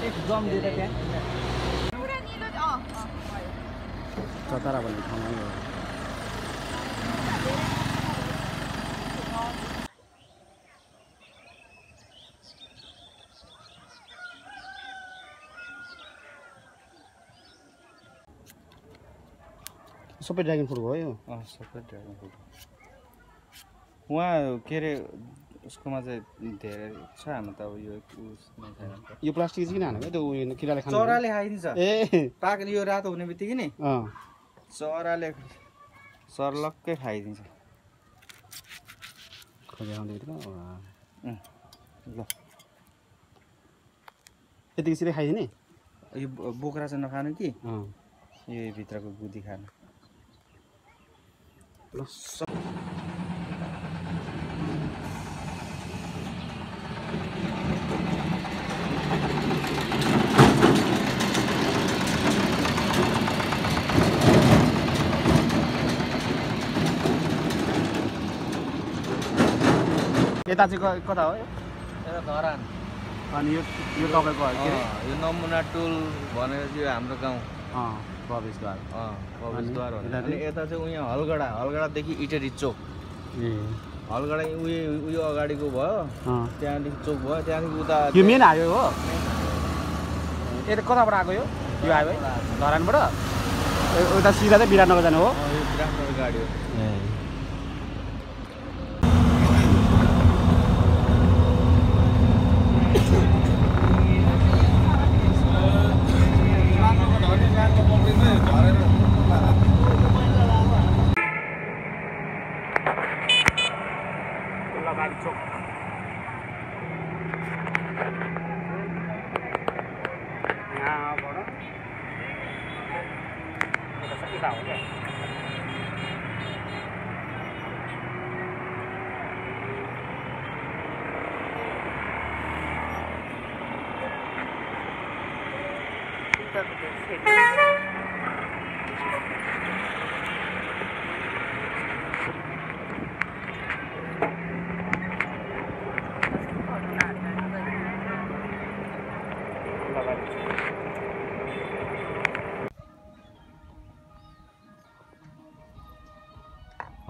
एकदम दिएर त्यहाँ चतरा भन्ने ठाउँमा हो सबै ड्रागन फ्रुट भयो सबै ड्रागन फ्रुट उहाँ के अरे उसकोमा चाहिँ धेरै छ हाम्रो त अब यो प्लास्टिक चाहिँ किन हानेको त्यो किराले खान्छ चराले खाइदिन्छ ए पाक्ने यो रातो हुने बित्तिकै नि चराले सर्लक्कै खाइदिन्छ ल यतिकै सिधै खाइदिने यो बोक्रा चाहिँ नखानु कि यो भित्रको गुदी खानु ल यता चाहिँ कता हो एउटा धरान अनि यो तपाईँको के अरे यो नमुना टोल भनेर चाहिँ हाम्रो गाउँ प्रवेशद्वार प्रवेशद्वार अनि यता चाहिँ उयो हलगडादेखि इटेरी चोक हलगडा उयो अगाडिको भयो त्यहाँदेखि चोक भयो त्यहाँदेखि उता यो मेन हाइवे हो यता कताबाट आएको यो हाइवे धरानबाट उता सिधा चाहिँ विराटनगर जानु हो यो विराटनगर गाडी हो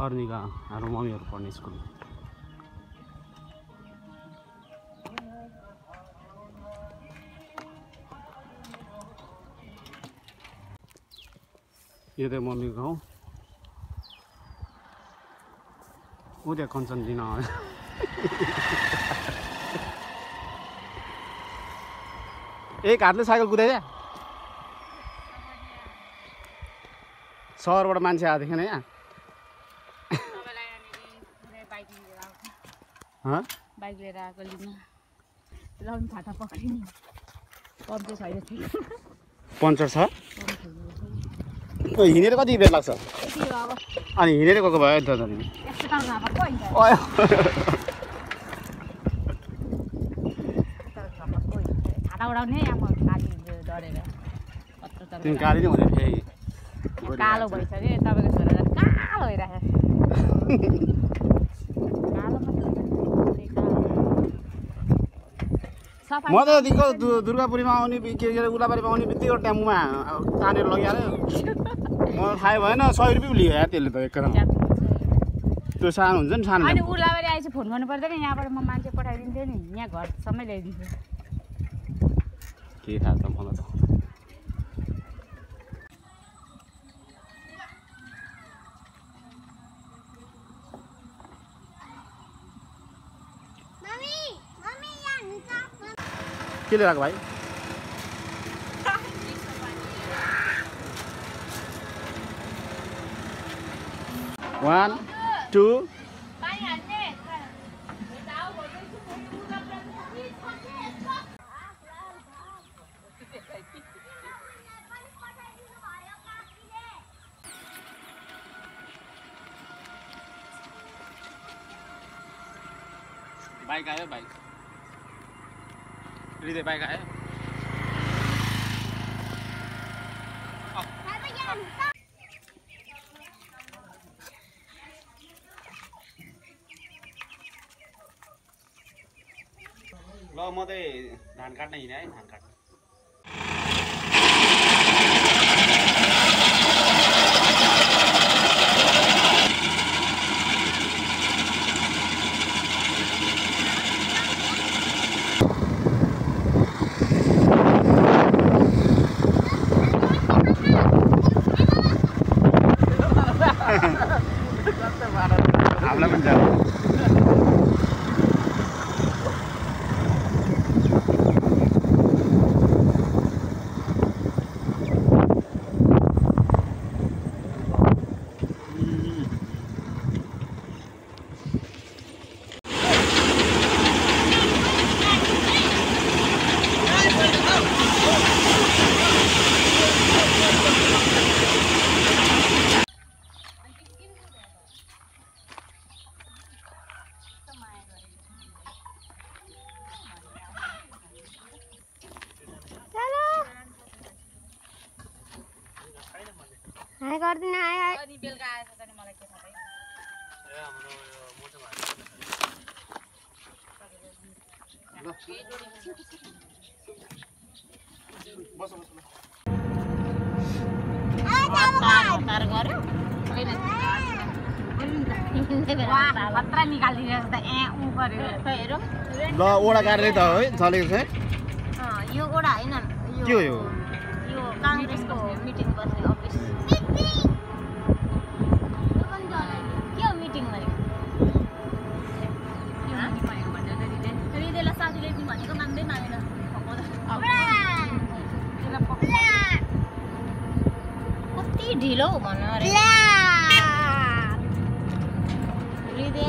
अर्निका हाम्रो मम्मीहरू पढ्ने स्कुल यो त मम्मीको गाउँ ऊ त्यहाँ कञ्चन दिन एक हातले साइकल कुदाइदिया सहरबाट मान्छे आएको थिएन यहाँ बाइक लिएर आएको लिन लाउनु फाटा पक्रिने पम्चर छैन पञ्चर छ हिँडेर कति बेर लाग्छ अनि हिँडेर गएको भयो त छाता उडाउने तिमी गाडी नै हुने फेरि कालो भइसक्यो तपाईँको छोरा कालो भइरहेको म त दिनको दुर्गापुरीमा आउने के अरे उलाबारीमा आउने बित्तिकै टेम्पोमा तानेर लगिहाल्यो म थाहै भएन 100 रुपियाँ लियो यार त्यसले त एकदम त्यो सानो हुन्छ नि सानो अनि उलाबारी आएपछि फोन गर्नु पर्दैन यहाँबाट म मान्छे पठाइदिन्थेँ नि यहाँ घरसम्म ल्याइदिन्थेँ के थाहा त मलाई त के लिएर आएको भाइ 1 2 बाइक आयो बाइक हृदय बाइक आयो ल म चाहिँ धान काट्न हिँडेँ है धान काट्न गर्दिन आयो अनि बेलुका आएछ त नि मलाई के थाहा है हतार गर्यो खतरा निकालिदिरहेको त उ गर्यो हेरौँ ल ओडा गाडी त है चलेको छ यो ओडा होइन के हो यो यो काङ्ग्रेसको मिटिङ बस्ने अफिस के हो मिटिङ भनेको हृदयलाई साथीले भनेको मान्दै मानेन कति ढिलो भन अरे हृदय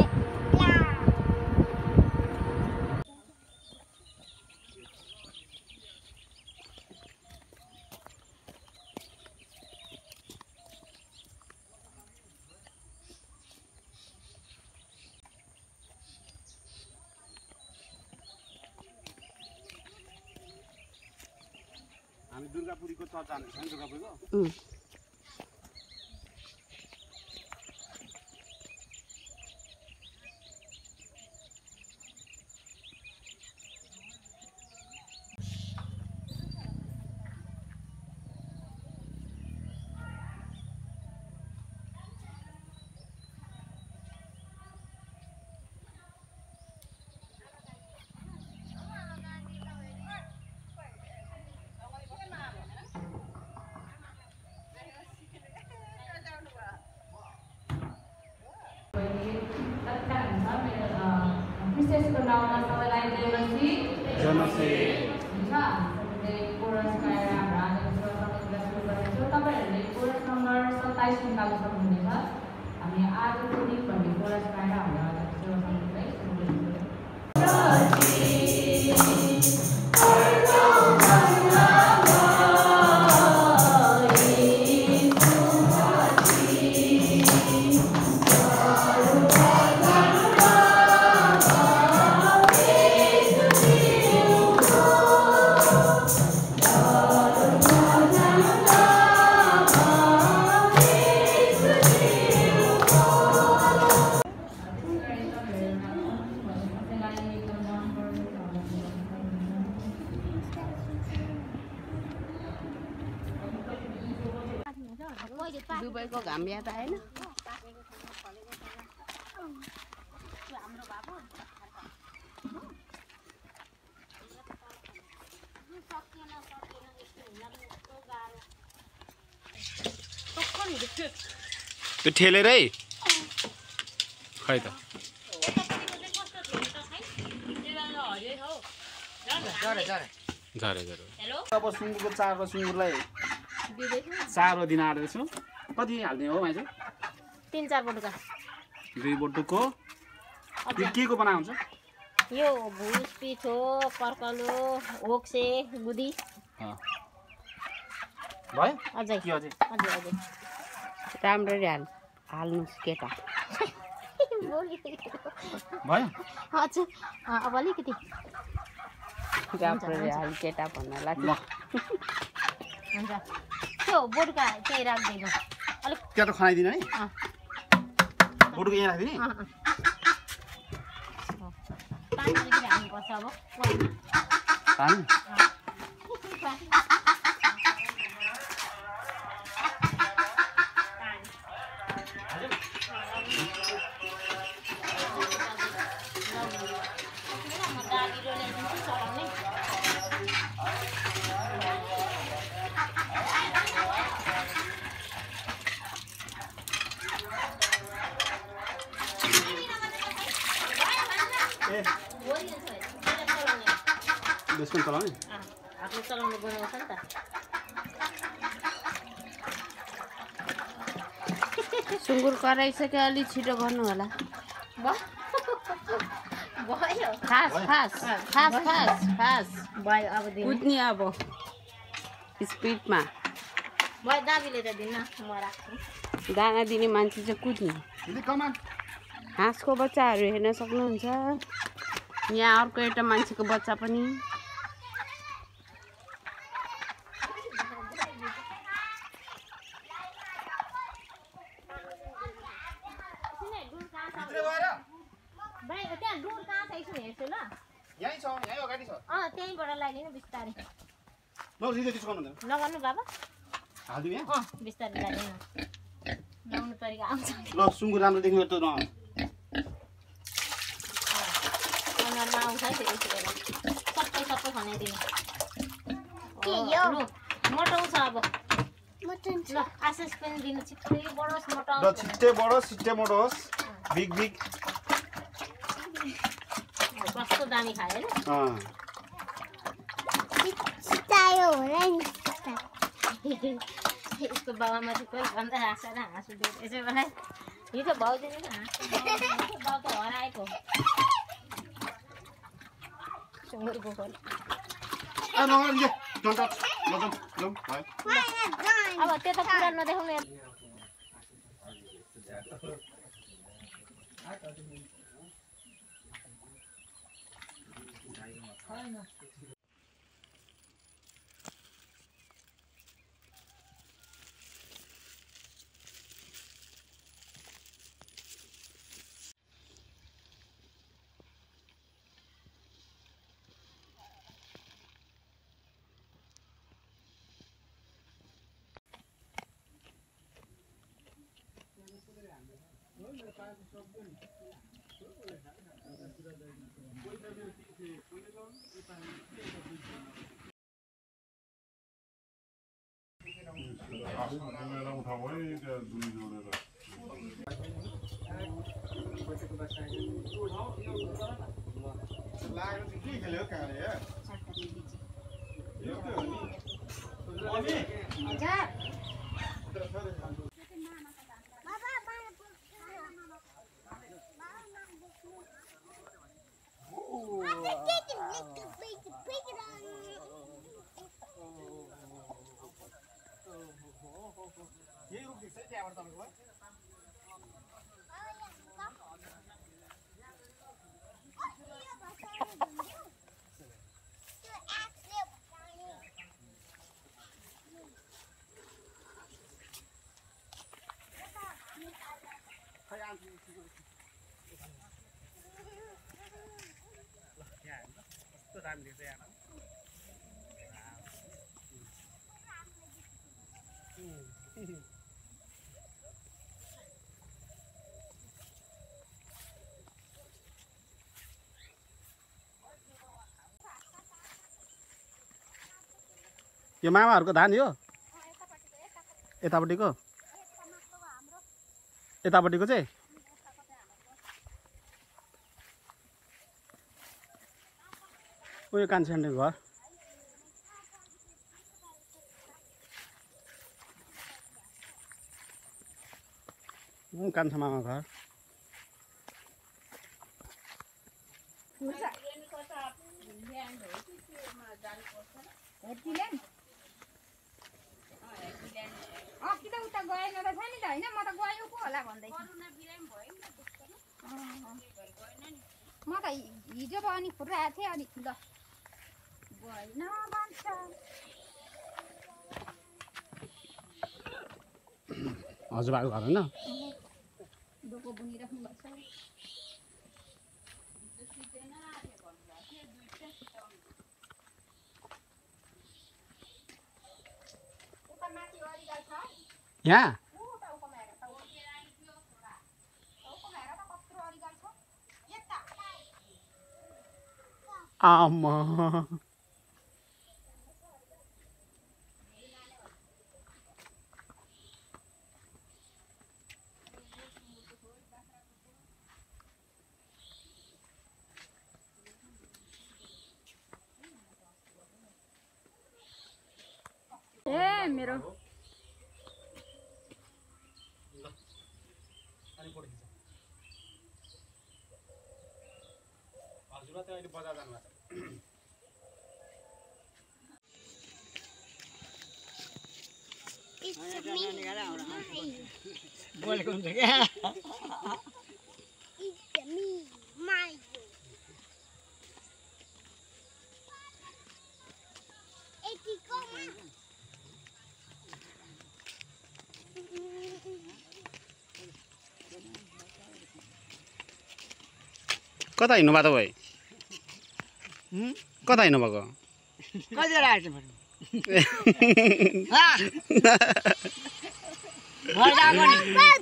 हामी दुर्गापुरीको चर्च जाँदैछ नि दुर्गापुरको विशेष बनाउन सबैलाई देवसी जनसे हुन्छ कोरस गाएर हाम्रो आजको सेवा समितिलाई सुरु गर्नेछौँ तपाईँहरूले कोरस नम्बर 27 निकाल्न सक्नुहुनेछ हामी आजको दिन भन्ने कोरस गाएर हाम्रो आजको सेवा समितिलाई सुरु दुबईको घाम याद आएन त्यो ठेलेरै खै त अब सुँगुरको चारो सुँगुरलाई चारो दिन आँट्दैछु कति हाल्ने हो मान्छे 3-4 बटुका 2 बटुको के को बना हुन्छ यो भुस पिठो पर्कलो ओक्से गुदी भयो अझै के अझै अझै राम्ररी हाल्नुस् केटा भयो हजुर अब अलिकति राम्ररी हाल केटा भन्नलाई हुन्छ त्यो बोटुका चाहिँ राख्दैन अलिक त्यहाँ त खनाइदिनु है बोटुको यहाँ राखिदिने पानी अलिकति हाल्नुपर्छ अब पानी बेसको चलाउने आफ्नो चलाउनु बनाउँछ नि त सुँगुर कराइसक्यो अलि छिटो गर्नु होला भयो फास फास फास फास फास भयो अब कुद्ने अब स्पिडमा भयो दाबीले त दिन्न म राख्छु दाना दिने मान्छे चाहिँ कुद्ने हाँसको बच्चाहरू हेर्न सक्नुहुन्छ यहाँ अर्को एउटा मान्छेको बच्चा पनि यहीँबाट लगाइदिनु बिस्तारै नजिकै त्यसो गर्नु लगाउनु बाबा हाल्दिउँ यहाँ बिस्तारै लगाइदिनु लगाउनु तरिका आउँछ ल सुँगुर राम्रो देख्नु त न अनुहारमा आउँछ है फेरि सबै खनाइदिनु मोटाउँछ अब ल आशिष पनि दिनु छिट्टै बढोस् मोटाउँछ ल छिट्टै बढोस् छिट्टै मोटोस् बिग कस्तो दामी खायो नि यसको बाबामा चाहिँ कोही भन्दा हाँसेर हाँसु दिएको यसो मलाई हिजो भाउजूले बाउ त हराएको सुँगुरको खोल अब त्यो त पुरा नदेखाउनु यो मामाहरूको धान यो यतापट्टिको चाहिँ उयो कान्छे घर कान्छा मामा घर कि त उता गएन रहेछ नि त होइन म त गयो पो होला भन्दै म त हिजो पो अनि फुटाएको थिएँ अनि ल गएन भन्छ हजुरबाको घर होइन डोको बुनिराख्नु भएको छ यहाँ आमा ए मेरो बोलेको हुन्छ क्या कता हिँड्नु भएको तपाईँ कता हिँड्नु भएको कति राख्छ भने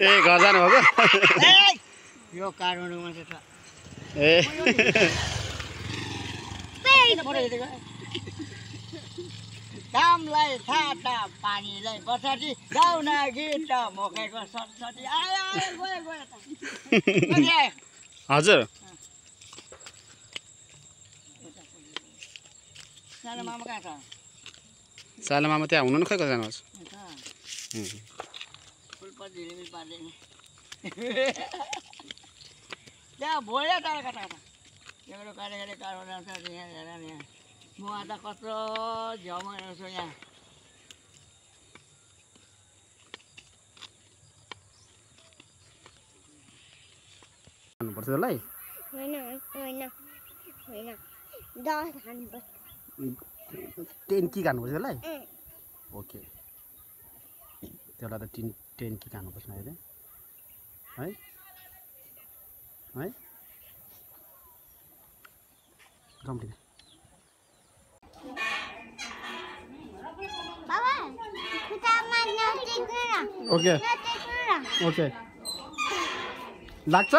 ए घर जानु भएको यो काठमाडौँमा चाहिँ त ए कामलाई थाटा पानीलाई बसाटी गाउन गीत मकैको सरसटी आयो गयो हजुर सानो मामा कहाँ छ सानो मामा त्यहाँ हुनु नि खै कता जानुहोस् फुलपति झिलिमिली पार्दैन त्यहाँ भोल्यो तर कता कता एउटा काले कालो जान्छ यहाँ हेर नि यहाँ म आज कत्रो झ्याउमा छु यहाँ पर्छ त्यसलाई होइन होइन होइन 10 खानुपर्छ 10 की खानुपर्छ त्यसलाई ओके त्यसलाई त 10 की खानुपर्छ नि है है रम्टी बाबा खुट्टामा नटेक्नु ओके ओके लाग्छ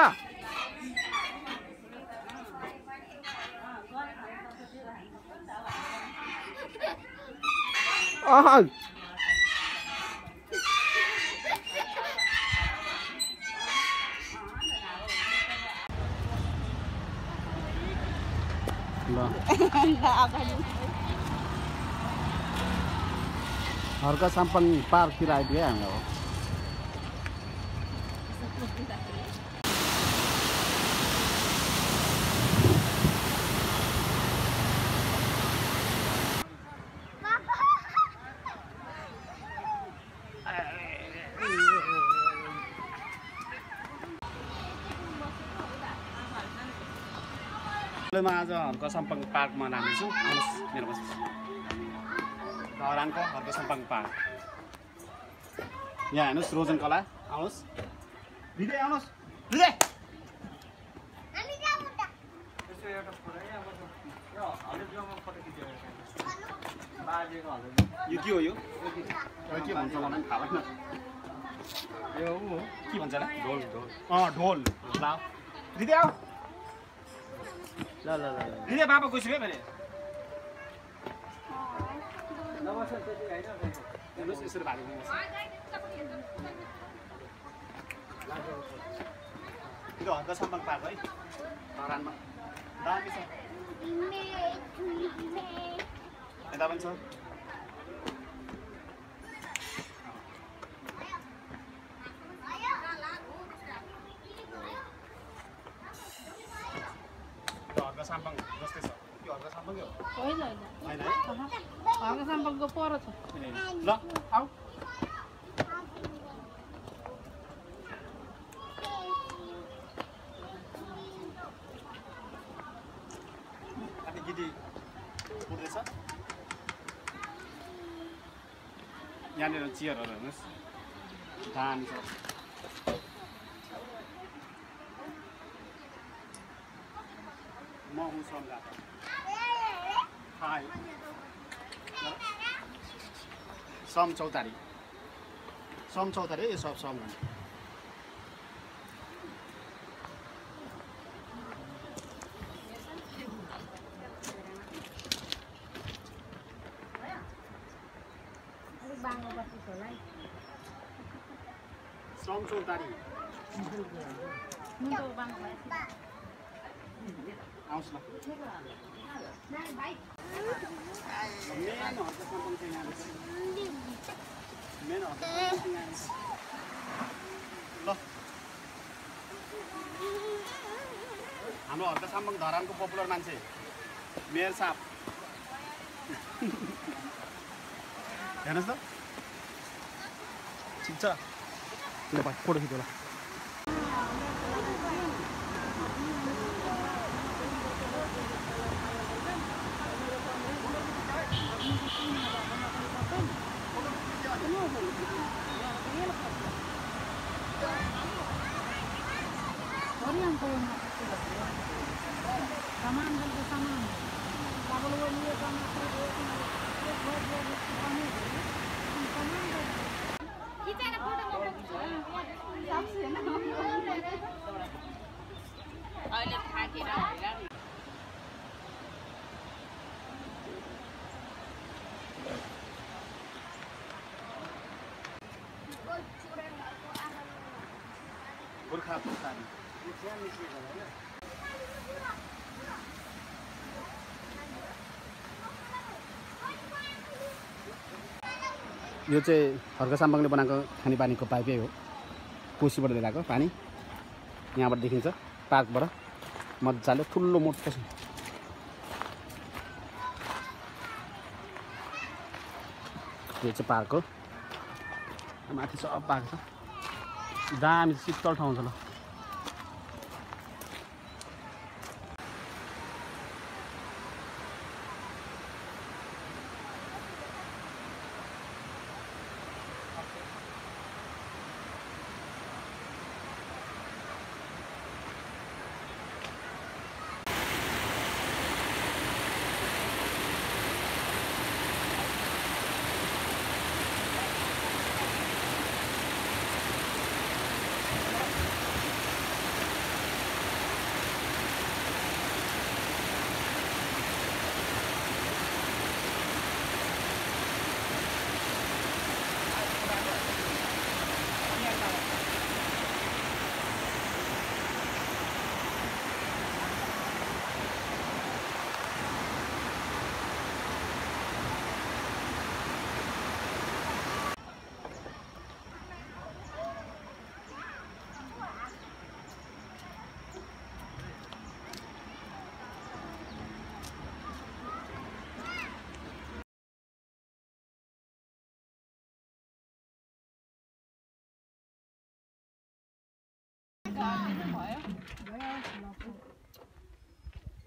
हर्का साम्पन पार्कतिर आइपुग्यो हामी अब आज हर्का साम्पङ पार्कमा नाम्दैछु आउनुहोस् मेरो बस धरानको हर्का साम्पङ पार्क यहाँ हेर्नुहोस् रोजन कला आउनुहोस् दिदी आउनुहोस् दिदी यो के हो यो के भन्छ मलाई पनि थाहा भएन यो के भन्छ होला ढोल ढोल ढोल ल दिदी आऊ ल ल ल दिदी बाबा गइसक्यो मैले हेर्नुहोस् यसरी भारी यो हर्का साम्पङ पार्क है धरानमा दामी छ यता पनि छ हर्का साम्पङ जस्तै छ यो हर्का साम्पङ हो होइन होइन हर्का साम्पङको पर छ ल आऊ अनि गिदी उड्दैछ यहाँनिर चियरहरू हेर्नुहोस् दामी छ म हुँ सम्झाता हाई सम चौतारी यो सब सम भन्नु सम चौतारी आउँछ ल ल हाम्रो हर्का साम्पङ धरानको पपुलर मान्छे मेयर साहब हेर्नुहोस् त ठिक छ ल भाइ फोटो खिच्नु होला सामान यो चाहिँ हर्क साम्बाङले बनाएको खानेपानीको पाइपै हो। कोसीबाट लिएर आएको पानी यहाँबाट देखिन्छ पार्कबाट मजाले ठुलो मोटो छ। यो चाहिँ पार्क हो, माथि सब पार्क छ, दामी शीतल ठाउँ छ। ल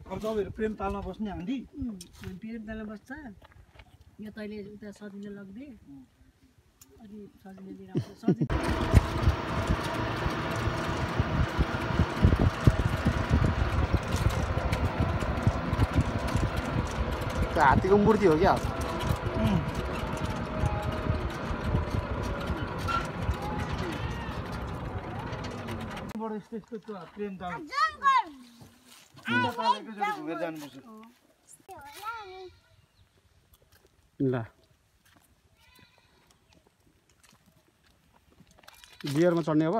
अब तपाईँहरू प्रेम तालमा बस्ने आन्टी प्रेम तालमा बस्छ। यो तैँले उता सजिलो लगिदिए अनि सजिलो दिएर सजिलो हात्तीको मूर्ति हो क्या? प्रेम ताल घुमेर जानुपर्छ। ल बियरमा चढ्ने अब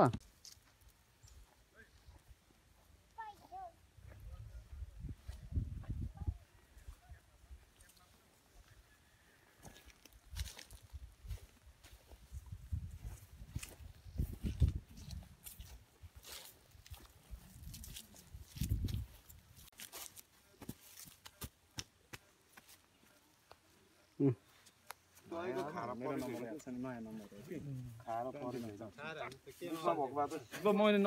नयाँ नम्बर हो कि खाएर मैले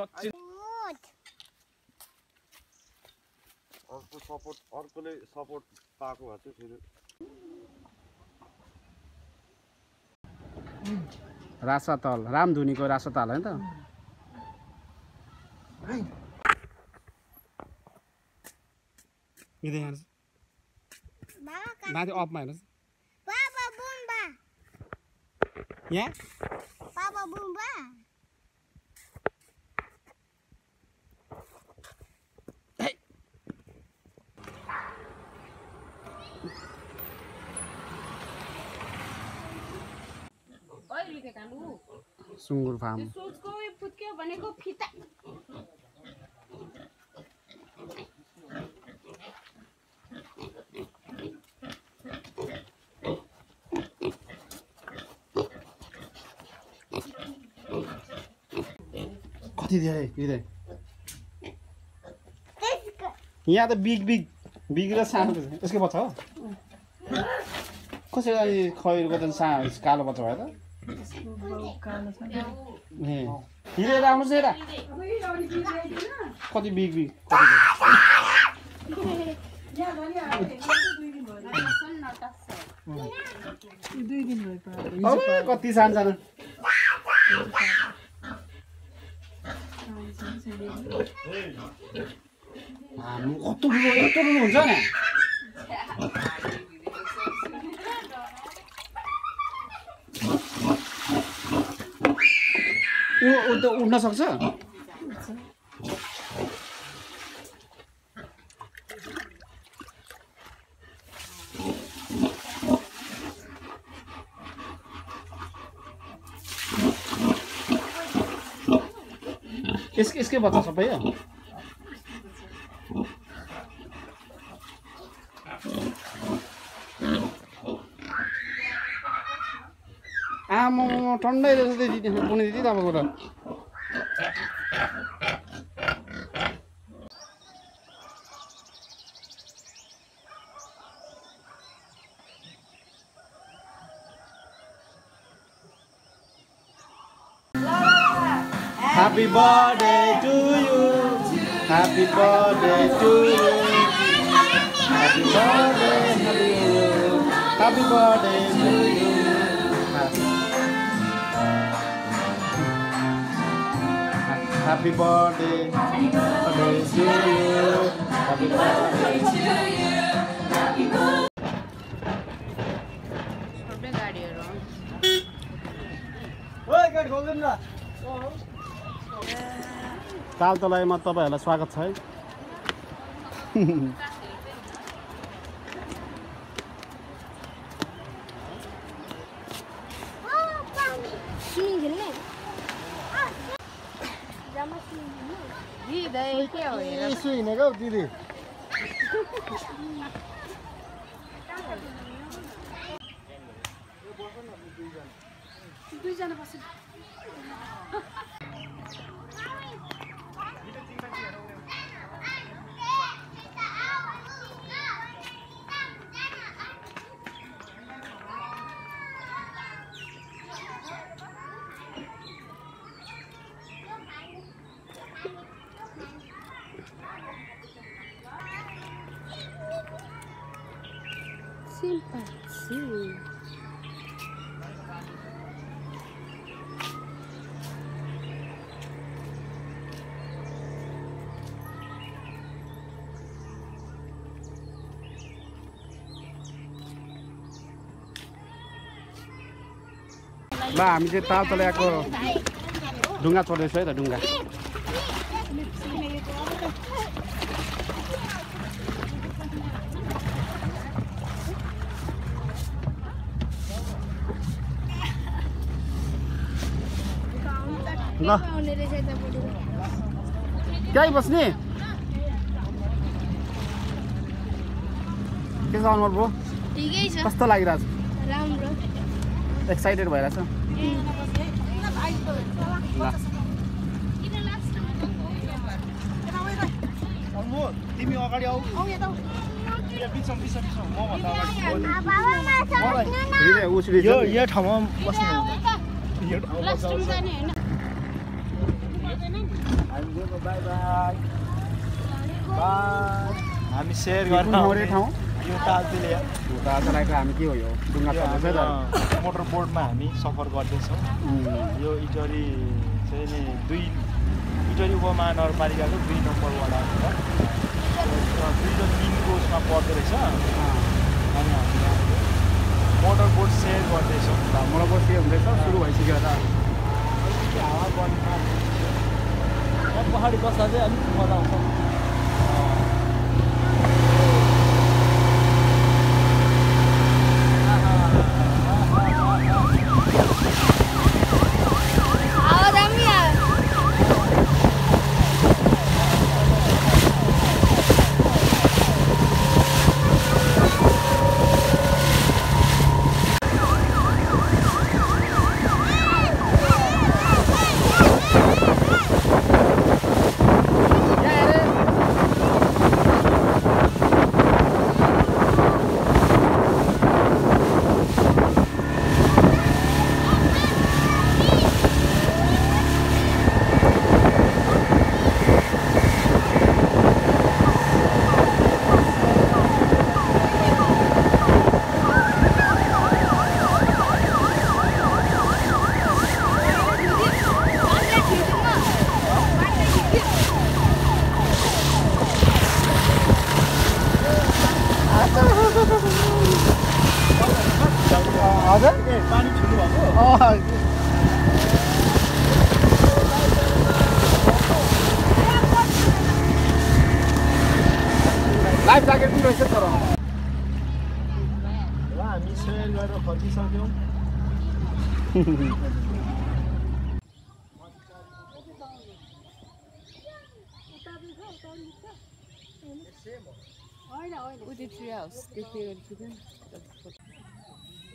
अर्को सपोर्ट अर्कोले सपोर्ट पाएको भए चाहिँ फेरि रासाताल रामधुनीको रासाताल होइन त? माथि अपमा हेर्नुहोस् यहाँ Papa Bumba. सुँगुर फार्म सोचको फुत्क्यो भनेको फिता कति दिए हृदय यहाँ त बिग र सानो यसको बच्चा हो कसरी अनि खैरको त कालो बच्चा भयो त ए हिँडेर आउनुहोस् हेर कति बिग कति सानो सानो कस्तो ठुलो हुन्छ नि उड्न सक्छ यसकै बच्चा सबै हो आमा ठन्डै रहेछ दिदी पुनि दिदी तपाईँको त Happy birthday to you. Happy birthday to you. Happy birthday to you. Happy birthday to you. Happy birthday to you. Happy birthday to you. छोटे गाडीहरु ओइ गाडी खोल्दिन न तालतलाईमा तपाईहरुलाई स्वागत छ है के हो यसो हिँडेको दिदी दुईजना बस्नु ल हामी चाहिँ तालतलाईको ढुङ्गा चढ्दैछ है त ढुङ्गा ल कहीँ बस्ने के छ अनमोल ब्रो ठिकै छ कस्तो लागिरहेछ राम्रो एक्साइटेड भइरहेछ तिमी अगाडि आऊ यो ठाउँमा बस्ने बाई बाई हामी सेयर गर्न ठाउँ यो तालतलाईको हामी के हो यो ढुङ्गा चढ्दैछ त मोटर बोटमा हामी सफर गर्दैछौँ यो इटरी चाहिँ नि इटरी उपमहानगरपालिकाको 2 नम्बर वडा हो 2 र 3 को उसमा पर्दो रहेछ अनि हामी मोटर बोट सेयर गर्दैछौँ मोटर बोट के हुँदैछ सुरु भइसक्यो त हावा बढ्नु पहाडी बस्दा चाहिँ अलिक मजा आउँछ लाइफ ज्याकेट पनि रहेछ तर हामी सेयर गरेर फर्किसक्यौँ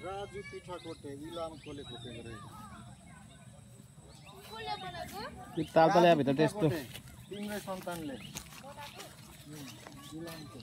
राजु पिठाकोटे इलामकोले खोपेको रे किताब त ल्याए भित्र त्यस्तो तिम्रै सन्तानले इलामको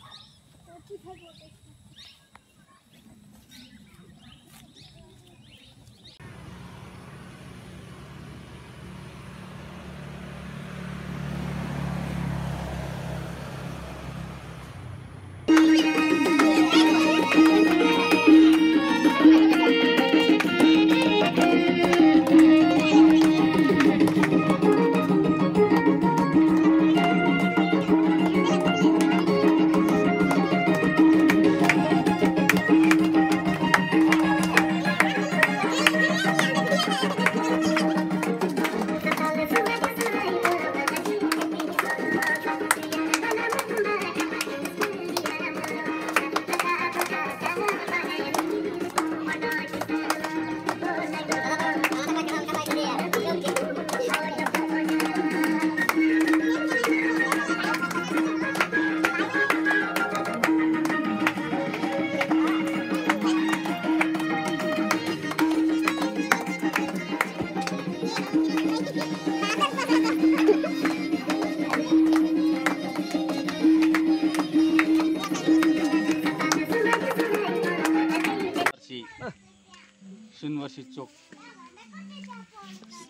सुनवर्सी चोक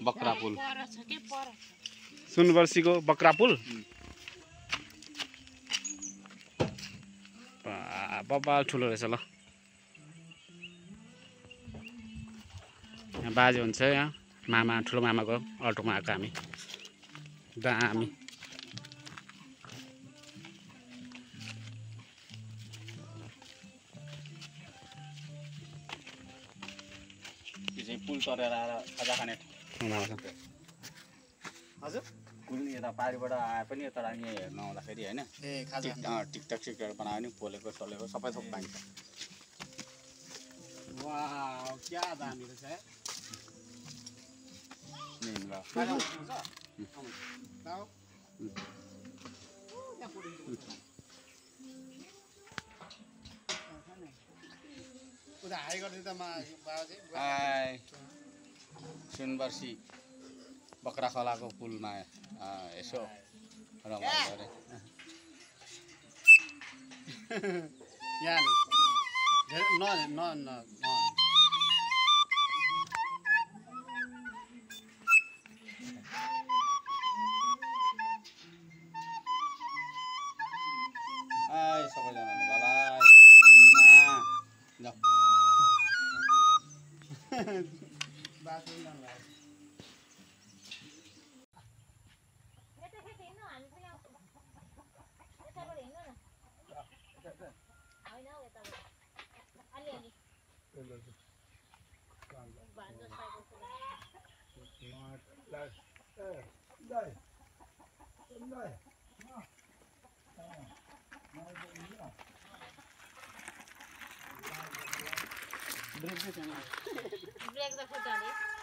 बक्रा पुल सुनवर्सीको बक्रा पुल बब्बाल ठुलो रहेछ ल यहाँ बाजे हुन्छ यहाँ मामा ठुलो मामाको अल्टोमा आएको हामी दामी पुल तरेर आएर खाजा खाने हजुर पुल यता पारिबाट आए पनि यता यहाँ हेर्न आउँदाखेरि होइन टिकटक सिकटक बनायो भने पोलेको सोलेको सबै थोक पाइन्छ वाह क्या दामी रहेछ सुनवर्सी बक्रा खोलाको पुलमा यसो रमाइलो गरे सबैजनाले बाबाई ब्रेक द फुट